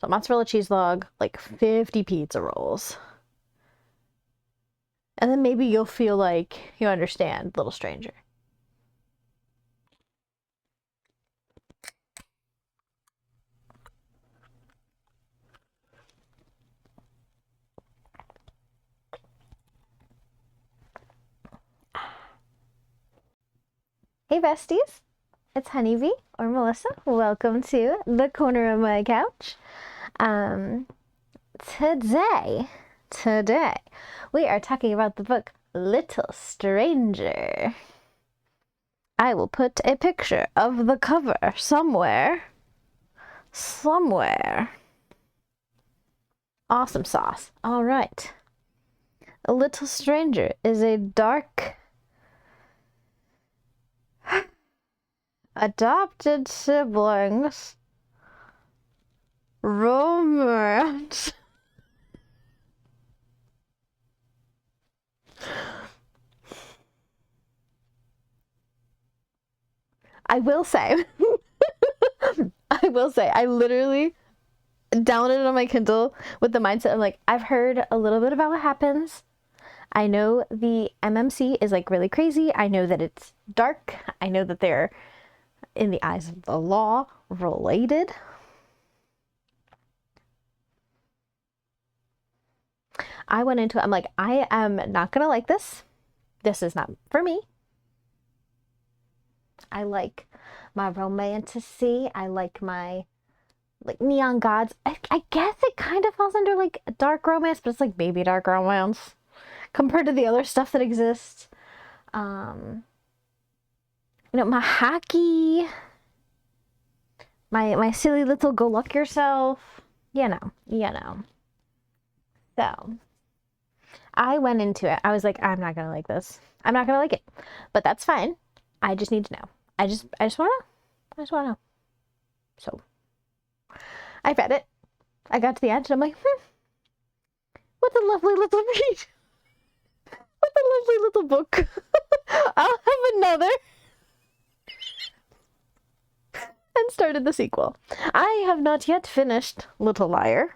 So mozzarella cheese log, like 50 pizza rolls. And then maybe you'll feel like you understand, little stranger. Hey besties, it's Honeybee or Melissa. Welcome to the corner of my couch. Today, we are talking about the book Little Stranger. I will put a picture of the cover somewhere. Awesome sauce. All right. A Little Stranger is a dark adopted siblings romance. I will say, I literally downloaded it on my Kindle with the mindset of like, I've heard a little bit about what happens. I know the MMC is like really crazy. I know that it's dark. I know that they're, in the eyes of the law, related. I went into it, I'm like, I am not gonna like this. This is not for me. I like my romantasy. I like my neon gods. I guess it kind of falls under like dark romance, but it's like baby dark romance compared to the other stuff that exists. My hacky, my silly little go luck yourself, you know. So I went into it. I was like, I'm not gonna like this. I'm not gonna like it, but that's fine. I just need to know. I just wanna know. So I read it. I got to the end and I'm like, what a lovely little read. What a lovely little book. I'll have another. And started the sequel. I have not yet finished Little Liar,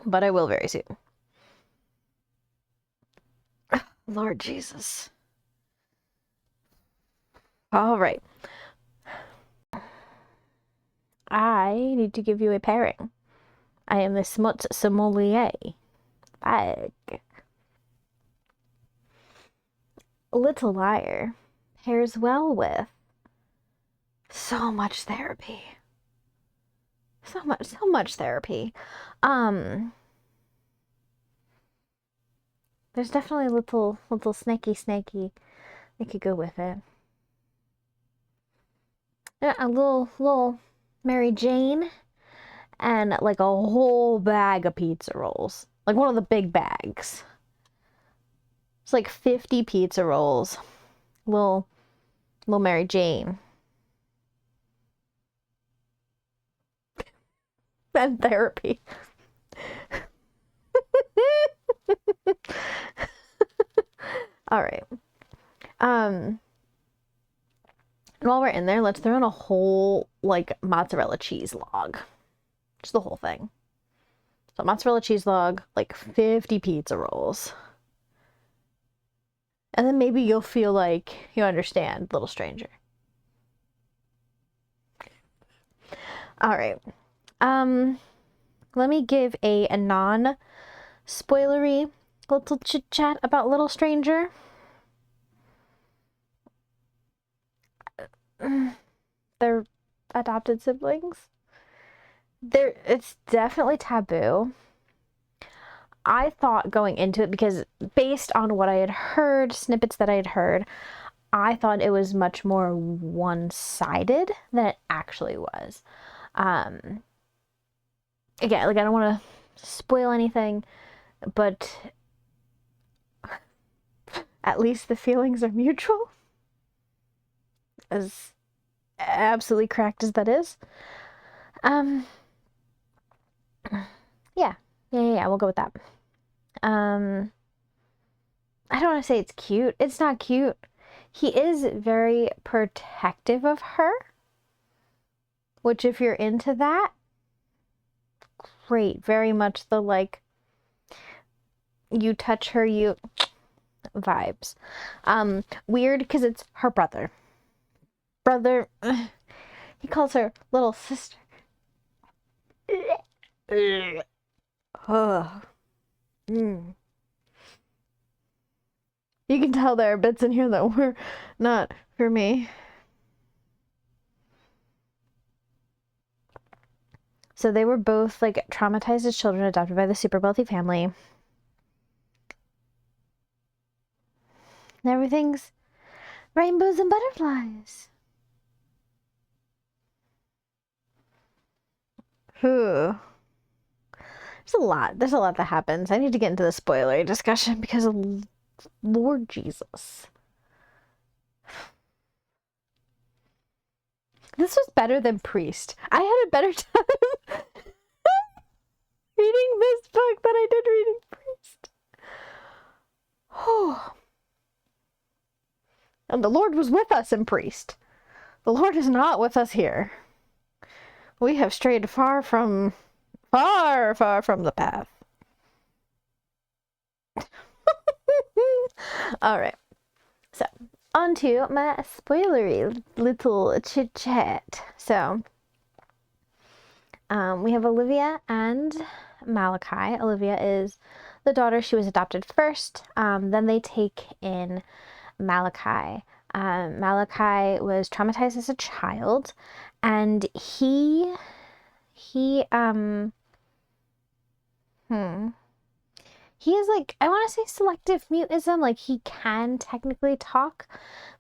but I will very soon. Lord Jesus. All right. I need to give you a pairing. I am the smut sommelier. Bag. Little Liar pairs well with so much therapy. So much therapy. There's definitely a little snaky that could go with it. Yeah, a little Mary Jane and like a whole bag of pizza rolls. Like one of the big bags. It's like 50 pizza rolls. Little Mary Jane. And therapy. All right. And while we're in there, let's throw in a whole like mozzarella cheese log. Just the whole thing. So mozzarella cheese log, like 50 pizza rolls. And then maybe you'll feel like you understand, little stranger. All right. Let me give a non-spoilery little chit-chat about Little Stranger. They're adopted siblings. It's definitely taboo. I thought going into it, because based on what I had heard, snippets that I had heard, I thought it was much more one-sided than it actually was. Again, like I don't want to spoil anything, but at least the feelings are mutual. As absolutely cracked as that is. Yeah, we'll go with that. I don't want to say it's cute. It's not cute. He is very protective of her, which if you're into that, great. Very much the like, you touch her, you vibes. Weird because it's her brother. He calls her little sister. Ugh. Mm. You can tell there are bits in here that were not for me. So they were both like traumatized as children, adopted by the super wealthy family. And everything's rainbows and butterflies. Ooh. There's a lot that happens. I need to get into the spoiler discussion because of Lord Jesus. This was better than Priest. I had a better time reading this book than I did reading Priest. Oh. And the Lord was with us in Priest. The Lord is not with us here. We have strayed far from the path. All right. So, on to my spoilery little chit chat. So, we have Olivia and Malachi. Olivia is the daughter. She was adopted first. Then they take in Malachi. Malachi was traumatized as a child, and he is like, I want to say selective mutism, like he can technically talk,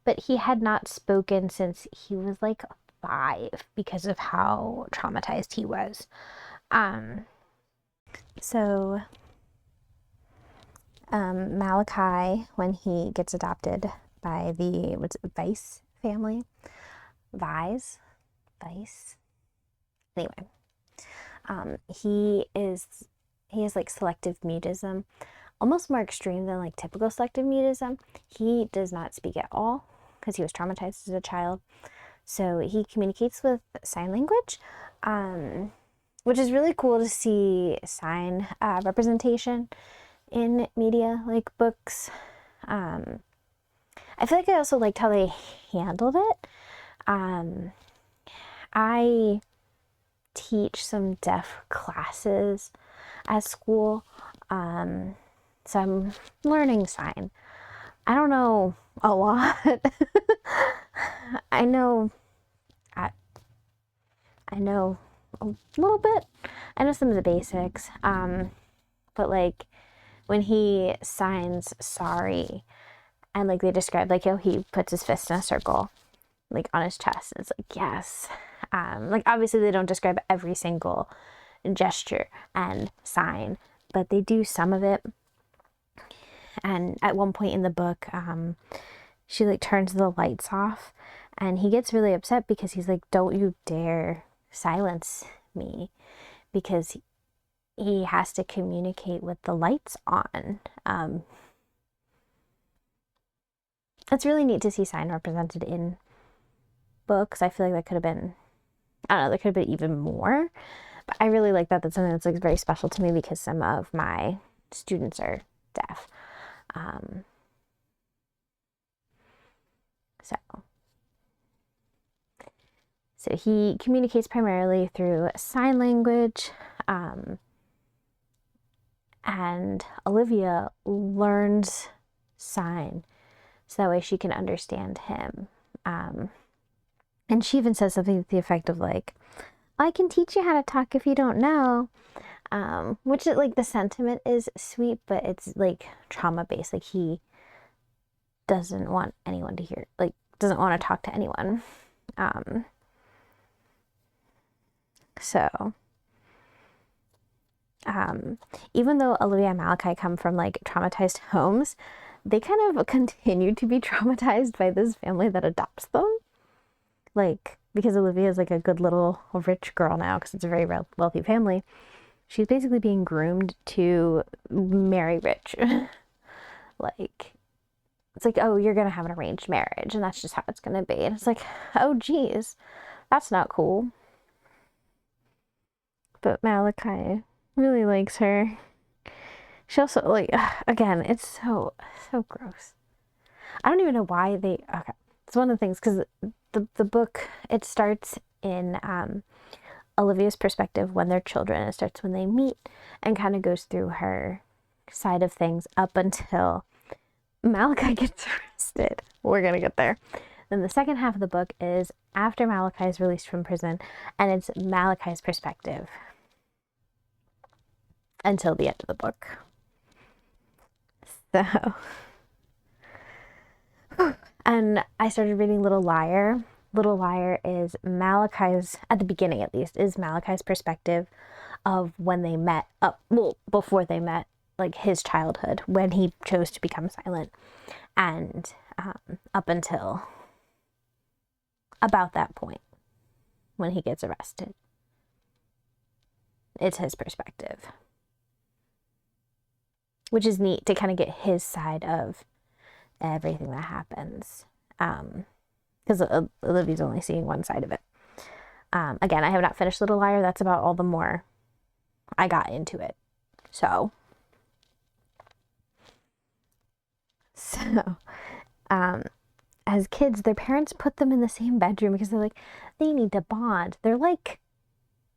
but he had not spoken since he was like 5 because of how traumatized he was. So Malachi, when he gets adopted by the Vice family, Vice. Anyway, he has like selective mutism, almost more extreme than like typical selective mutism. He does not speak at all because he was traumatized as a child. So he communicates with sign language, which is really cool to see sign representation in media, like books. I feel like I also liked how they handled it. I teach some deaf classes at school, so I'm learning sign. I don't know a lot. I know a little bit. I know some of the basics, but like when he signs sorry, and like they describe like how he puts his fist in a circle like on his chest, it's like yes. Like obviously they don't describe every single gesture and sign, but they do some of it. And at one point in the book, she like turns the lights off, and he gets really upset because he's like, don't you dare silence me, because he has to communicate with the lights on. It's really neat to see sign represented in books. I feel like that could have been, I don't know, there could have been even more. But I really like that. That's something that's like very special to me because some of my students are deaf. So he communicates primarily through sign language, and Olivia learns sign so that way she can understand him. And she even says something to the effect of like, I can teach you how to talk if you don't know. Which is like, the sentiment is sweet, but it's like trauma based. Like he doesn't want anyone to hear, like doesn't want to talk to anyone. So even though Olivia and Malachi come from like traumatized homes, they kind of continue to be traumatized by this family that adopts them. Like, because Olivia is like a good little rich girl now because it's a very wealthy family. She's basically being groomed to marry rich. Like, it's like, oh, you're going to have an arranged marriage and that's just how it's going to be. And it's like, oh, geez, that's not cool. But Malachi Really likes her. She also, like, again, it's so gross. I don't even know why they, okay. It's one of the things, because the book, it starts in Olivia's perspective when they're children. It starts when they meet and kind of goes through her side of things up until Malachi gets arrested. We're going to get there. Then the second half of the book is after Malachi is released from prison, and it's Malachi's perspective until the end of the book. So, and I started reading Little Liar. Little Liar is Malachi's, at the beginning at least, is Malachi's perspective of when they met, before they met, like his childhood, when he chose to become silent, and up until about that point when he gets arrested. It's his perspective, which is neat to kind of get his side of everything that happens, because Olivia's only seeing one side of it. Again, I have not finished Little Liar. That's about all the more I got into it. So as kids, their parents put them in the same bedroom because they're like, they need to bond. They're like,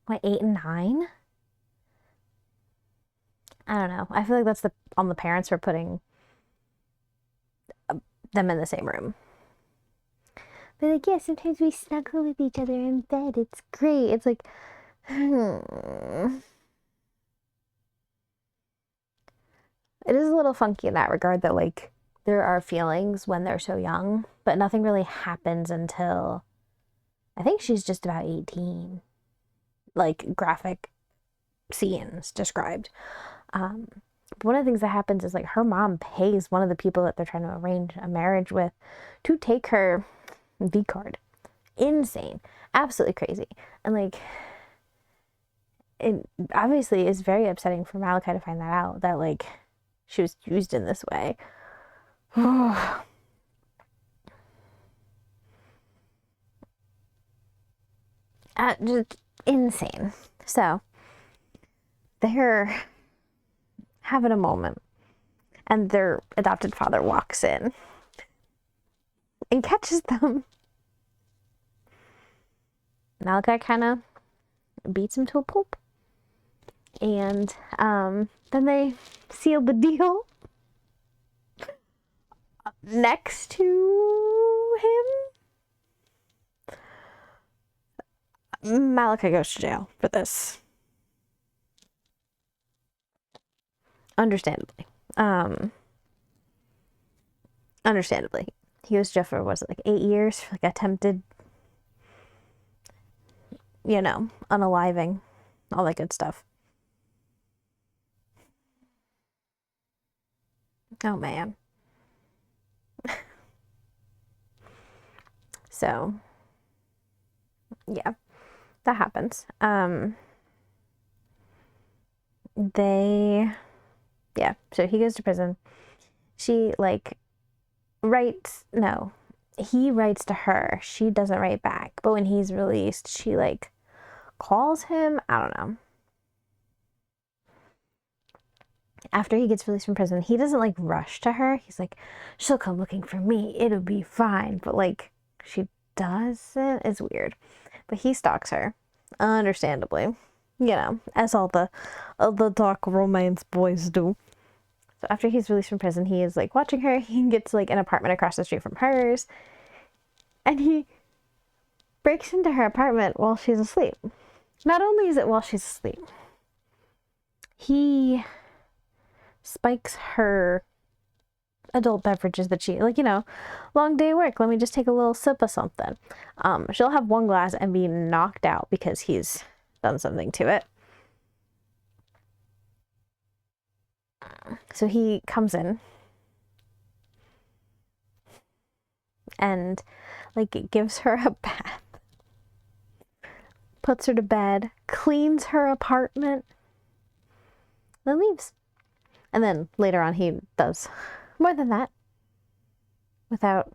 what, 8 and 9? I don't know. I feel like that's on the parents for putting them in the same room. But like, yeah, sometimes we snuggle with each other in bed. It's great. It's like, It is a little funky in that regard that, like, there are feelings when they're so young, but nothing really happens until I think she's just about 18. Like, graphic scenes described. One of the things that happens is, like, her mom pays one of the people that they're trying to arrange a marriage with to take her V card. Insane. Absolutely crazy. And, like, it obviously is very upsetting for Malachi to find that out, that, like, she was used in this way. Just insane. So they're having a moment, and their adopted father walks in and catches them. Malachi kind of beats him to a pulp, and then they seal the deal next to him. Malachi goes to jail for this. Understandably. He was jailed for, was it, like 8 years for, like, attempted, unaliving, all that good stuff. Oh, man. So, yeah, that happens. So he goes to prison. She, like, he writes to her. She doesn't write back. But when he's released, she, like, calls him. I don't know. After he gets released from prison, he doesn't, like, rush to her. He's like, she'll come looking for me. It'll be fine. But, like, she doesn't. It's weird. But he stalks her, understandably, as all the dark romance boys do. So after he's released from prison, he is, like, watching her. He gets, like, an apartment across the street from hers, and he breaks into her apartment while she's asleep. Not only is it while she's asleep, he spikes her adult beverages that she, like, long day of work, let me just take a little sip of something. She'll have one glass and be knocked out because he's done something to it. So he comes in and, like, gives her a bath, puts her to bed, cleans her apartment, then leaves. And then later on he does more than that without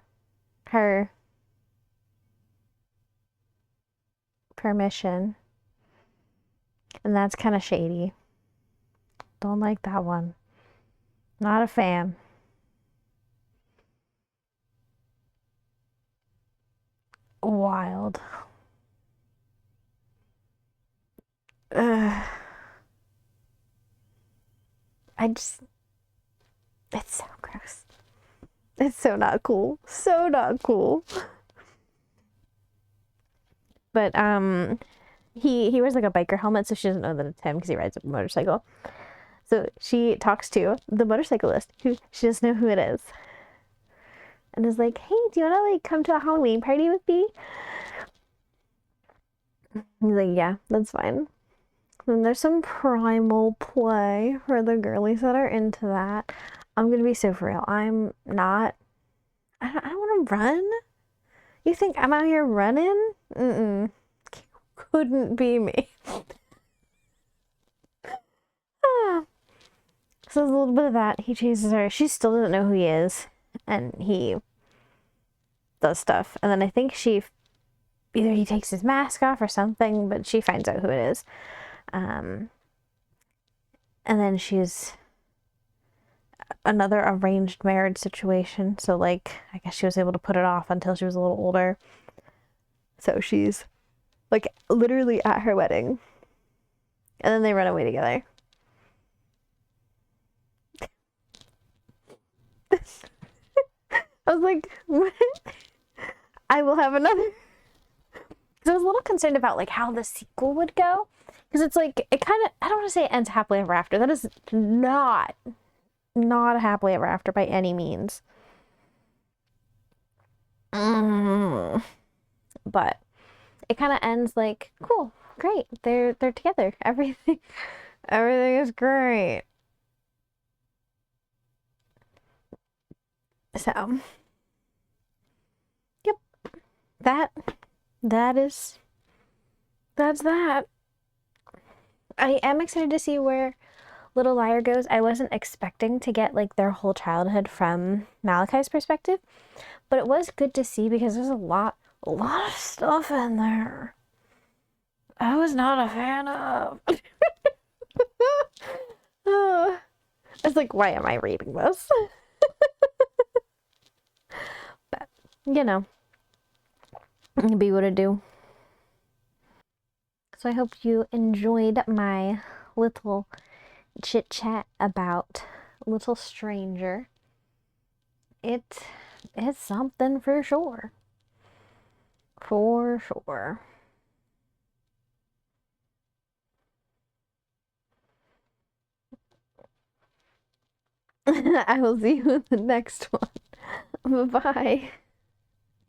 her permission. And that's kind of shady. Don't like that one. Not a fan. Wild. Ugh. It's so gross. It's so not cool. So not cool. But he wears like a biker helmet, so she doesn't know that it's him because he rides a motorcycle. So she talks to the motorcyclist, who she doesn't know who it is, and is like, "Hey, do you want to like come to a Halloween party with me?" He's like, "Yeah, that's fine." And there's some primal play for the girlies that are into that. I'm gonna be so for real. I'm not. I don't want to run. You think I'm out here running? Mm-mm. Couldn't be me. Ah. So there's a little bit of that. He chases her. She still doesn't know who he is. And he does stuff. And then I think either he takes his mask off or something, but she finds out who it is. And then she's another arranged marriage situation. So, like, I guess she was able to put it off until she was a little older. So she's, like, literally at her wedding. And then they run away together. I was like, what? I will have another. Because I was a little concerned about, like, how the sequel would go. Because it's like, it kind of, I don't want to say it ends happily ever after. That is not a happily ever after by any means. But it kind of ends like, cool, great, they're together. Everything is great. So, yep, that's that. I am excited to see where Little Liar goes. I wasn't expecting to get like their whole childhood from Malachi's perspective, but it was good to see because there's a lot of stuff in there I was not a fan of. I was like, why am I reading this? But you know, it'd be what it do. So I hope you enjoyed my little chit chat about Little Stranger. It is something for sure. For sure. I will see you in the next one. Bye-bye.